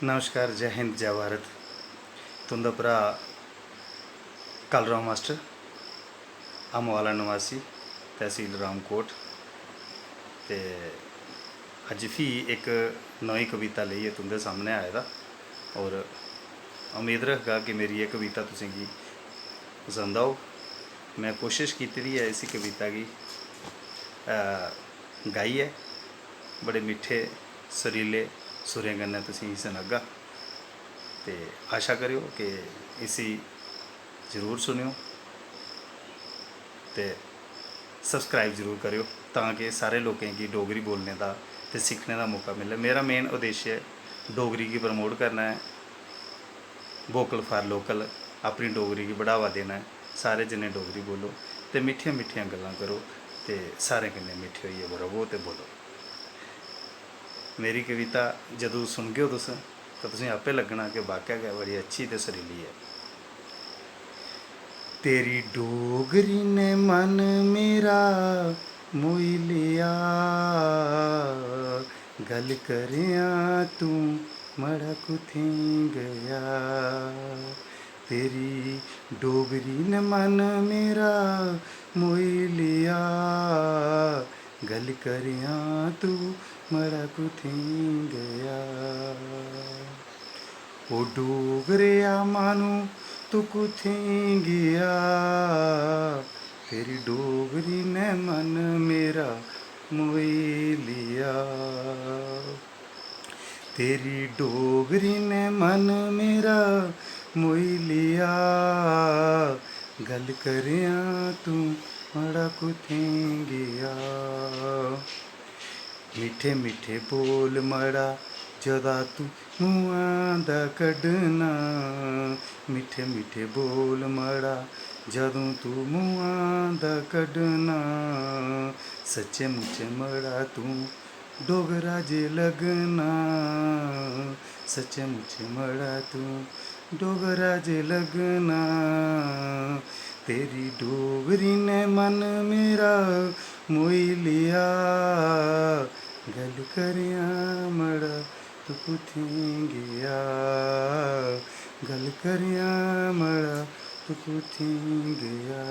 नमस्कार, जय हिंद, जय भारत। तुंदा भरा कलराव मास्टर, अमवाला निवासी, तहसील रामकोट। ते अज फ्ही एक नई कविता लेइयै तुंदे सामने आए दा, और उम्मीद रखगा कि मेरी ये कविता तुसेंगी पसंद आओ। मैं कोशिश की है इस कविता की गाइयै बड़े मिठे सुरीले सुरें कन्नै तुसेंगी सनागा। ते आशा करो कि इसी जरूर सुनियो ते सब्सक्राइब जरूर करो, ताकि सारे लोगों की डोगरी बोलने का ते सीखने का मौका मिले। मेरा मेन उद्देश्य डोगरी की प्रमोट करना है, वोकल फॉर लोकल, अपनी डोगरी की बढ़ावा देना है। सारे जने डोगरी बोलो तो मिठियां मिठियां गल्लां करो, तो सारे कन्नै मिठे होइयै रवो तो बोलो। मेरी कविता जदों सुनगे तुस तो तुसें आपे लगना कि वाकई गै बड़ी अच्छी तो सुरीली है। तेरी डोगरी ने मन मेरा मोही लिया, गल करेआं तू मड़ा कुत्थें गया। तेरी डोगरी ने मन मेरा मोही लिया, गल करेआं तू मड़ा कुत्थें गया। ओ डोगरेआ मानू तू कुत्थें गया, तेरी डोगरी ने मन मेरा मोही लिया। तेरी डोगरी ने मन मेरा मोही लिया, गल करेआं तू मड़ा कुत्थें गया। मिठे मिठे बोल मड़ा जदा तू मूहां दा कड्ढना, मिठे मिठे बोल मड़ा जदों तू मूहां दा कड्ढना। सच्चे मुच्चे मड़ा तू डोगरा जे लगना, सच्चे मुच्चे मड़ा तू डोगरा जे लगना। तेरी डोगरी ने मन मेरा मोही लिया, गल करेआं मड़ा तू कुत्थें गया। गल करेआं मड़ा तू कुत्थें गया।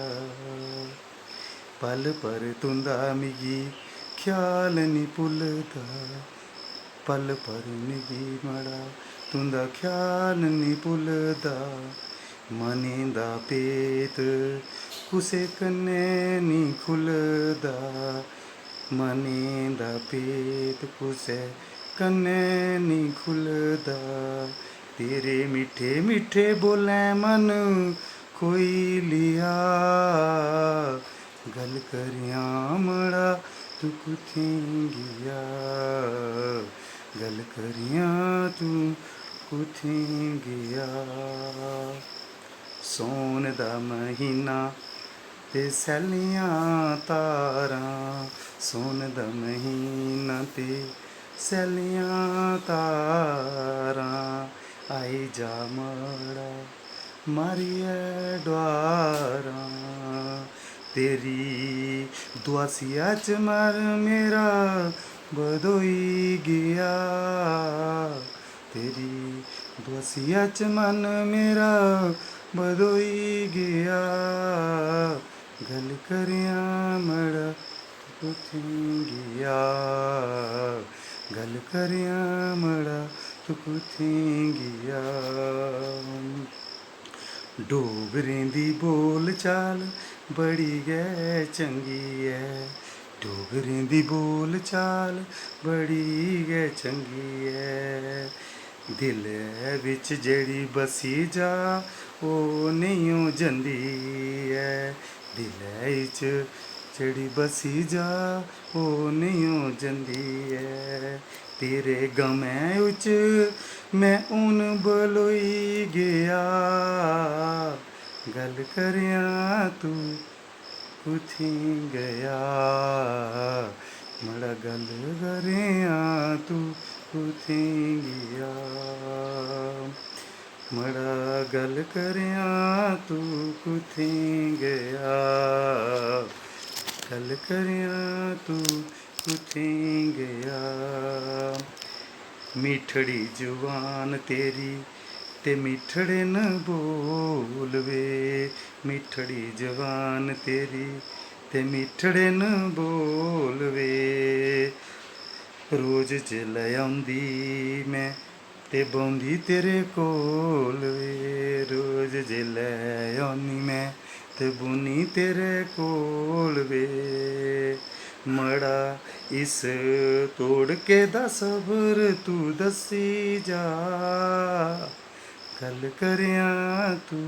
पल पर तुंदा मिगी ख्याल नी भुलदा, पल पर मिगी मड़ा तुंदा ख्याल नी भुलदा। मनै दा पेत कुसै कन्नै नी खुलदा, मनै दा पेत कुसै कन्नै नी खुलदा। तेरे मिठे मिठे बोलें मन खोई लिया, गल करेआं मड़ा तू कुत्थें गया। गल करेआं तू कुत्थें गया। सौन दा महीना ते सैलियां तारां, सौन दा महीना ते सैलियां तारां। आई जा मड़ा मारियै डोआरां, तेरी दुआसिया च मर मेरा बदोई गया। तेरी दुआसिया च मन मेरा बदोई गया। गल करेआं मड़ा तू कुत्थें गया। गल करेआं मड़ा तू कुत्थें गया। डोगरें दी बोल चाल बड़ी गै चंगी ऐ, डोगरें दी बोल चाल बड़ी गै चंगी ऐ। दिलै बिच जेह्ड़ी बसी जा ओह् नेईं जंदी ऐ, दिलै च जेह्ड़ी बसी जा ओह् नेईं जंदी ऐ। तेरे गमै च मैं हून बलोई गेआ, गल करेआं तू कुत्थें गया। मड़ा गल करेआं तू कुत्थें गया। मड़ा गल करेआं तू कुत्थें गया। गल करेआं तू कुत्थें गया। मिठड़ी जुबान तेरी ते मिठड़े न बोल वे, मिठड़ी जुबान तेरी ते मिठड़े न बोल वे। रोज जिल्लै औंदी मैं ते बौंदी तेरे कोल वे, रोज जिल्लै औनी मैं ते बौनी तेरे कोल वे। मड़ा इस तोड़ के दा सबर तू दसी जा, गल करेआं तू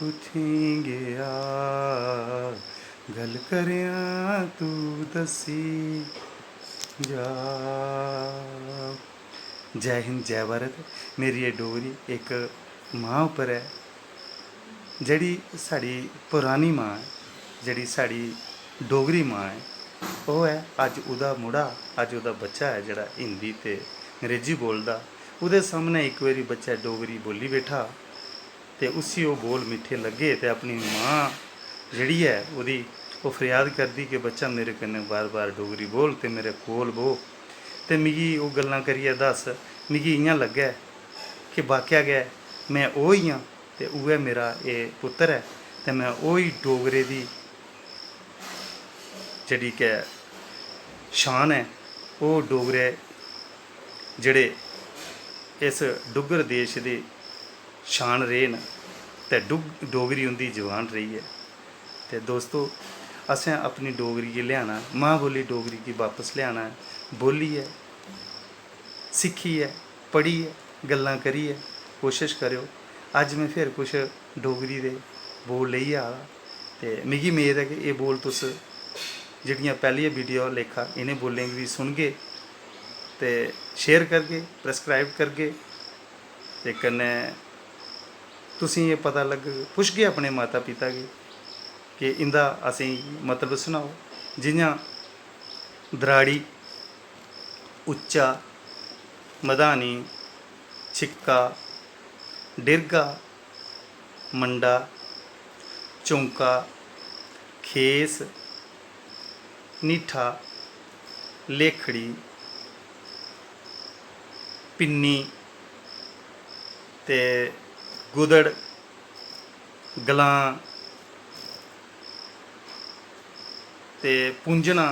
उत्थें गया, गल करेआं तू दसी जा। जय हिंद जय भारत। मेरी ये डोगरी एक मां उप्पर है, जेह्ड़ी साढ़ी पुरानी मां है, जेह्ड़ी साढ़ी डोगरी मां है, ओह् है अज्ज ओह्दा मुड़ा, अज्ज ओह्दा बच्चा है जेह्ड़ा हिंदी ते अंग्रेजी बोलदा। ओह्दे सामने इक बारी बच्चा डोगरी बोली बैठा ते उसी ओह् बोल मिट्ठे लग्गे ते अपनी मां जेह्ड़ी है ओह्दी ओह् फरियाद करदी कि बच्चा मेरे कन्नै बार बार डोगरी बोल ते मेरे कोल बो। ते मिगी ओह् गल्लां करियै दस, मिगी इ'यां लग्गै कि वाकया गै मैं ओह् ही आं ते उ'ऐ मेरा एह् पुत्तर ऐ ते मैं ओह् ही डोगरे दी जेह्ड़ी के शान है, ओह् डोगरे जेह्ड़े इस डुग्गर देश दे शान रेह् न ते डोगरी उं'दी जबान रेही है। ते दोस्तों असें अपनी डोगरी गी लेआना, मां बोली डोगरी गी बापस लेआना है, बोलियै सिक्खियै पढ़ियै गल्लां करियै कोशिश करेओ। अज्ज मैं फिर कुछ डोगरी दे बोल लेइयै आ ते मिगी मेद है कि एह् बोल तुस जेह्ड़ियां पैह्लियां वीडियो लेखा इ'नें बोलें गी बी सुनगे ते शेयर करगे, सब्सक्राइब करगे ते कन्नै तुसें एह् पता लग्गग, पुच्छगे अपने माता पिता गी कि इंदा असेंगी मतलब सनाओ। जियां दराड़ी, उच्चा, मधानी, छिक्का, डिरगा, मंडा, चौंका, खेस, नीठा, लेखड़ी, पिन्नी ते गुदड़, गलां ते पुंजना,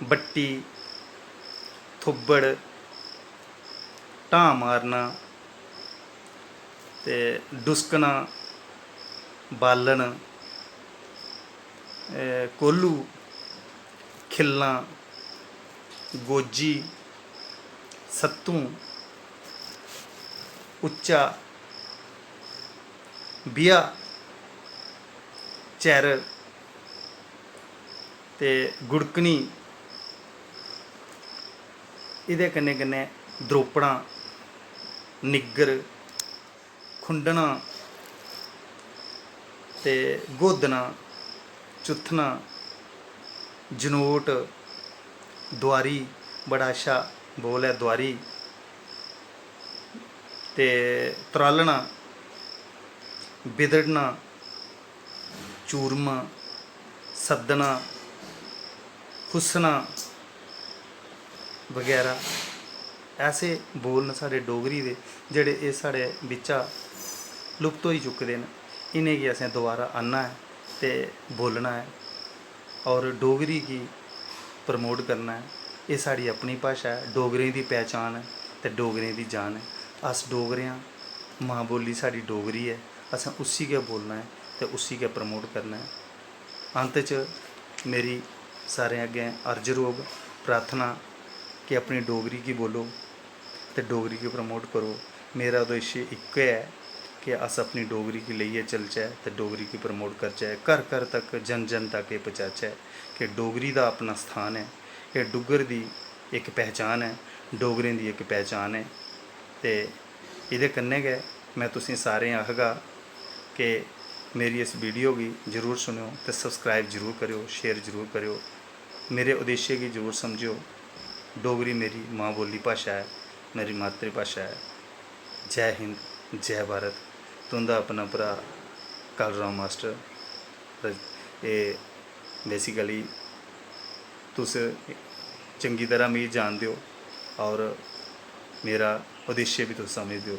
बट्टी, थुब्बड़, ढां मारना ते डुसकना, बालन, कोल्लू, खिल्लां, गोजी, सत्तू, उच्चा, बिया, चैर ते गुड़कनी, एह्दे कन्नै कन्नै द्रोपड़ां, निग्गर, खुंडना ते गोदना, चुत्थना, जनोट, दुआरी, बड़ा अच्छा बोल है दुआरी ते त्रालना, बिदड़ना, चूरमा, सद्दना, खुस्सना वगैरह ऐसे बोल न साढ़े डोगरी दे जेह्ड़े एह् साढ़े बिच्चा लुप्त होई चुके न। इ'नें गी असें दोबारा आह्नना है ते बोलना है और डोगरी गी प्रमोट करना है। एह् साढ़ी अपनी भाशा है, डोगरें दी पहचान है ते डोगरें दी जान है। अस डोगरे आं, मां बोली साढ़ी डोगरी है, असें उसी गै बोलना है ते उसी गै प्रमोट करना है। अंत च मेरी सारें अग्गें अर्ज रोग प्रार्थना कि अपनी डोगरी गी बोलो ते डोगरी गी प्रमोट करो। मेरा उद्देश्य इक्को है कि अस अपनी डोगरी गी लेइयै चलचै ते डोगरी गी प्रमोट करचै, घर घर तक जन जन तक एह् पहुँचाचै कि डोगरी दा अपना स्थान है, एह् डुग्गर दी इक पहचान है, डोगरें दी इक पहचान है। ते एह्दे कन्नै गै मैं तुसें सारें आखगा कि मेरी इस वीडियो गी जरूर सुनेओ ते सब्सक्राइब जरूर करेओ, शेयर जरूर करेओ, मेरे उद्देश्य गी जरूर समझेओ। डोगरी मेरी मां बोली भाशा है, मेरी मातृभाशा है। जय हिंद जय भारत। तुं'दा अपना भ्रा कालूराम मास्टर। एह् बेसिकली तुस चंगी तरह मिगी जानदे हो और मेरा उद्देश्य भी तुम समझदे हो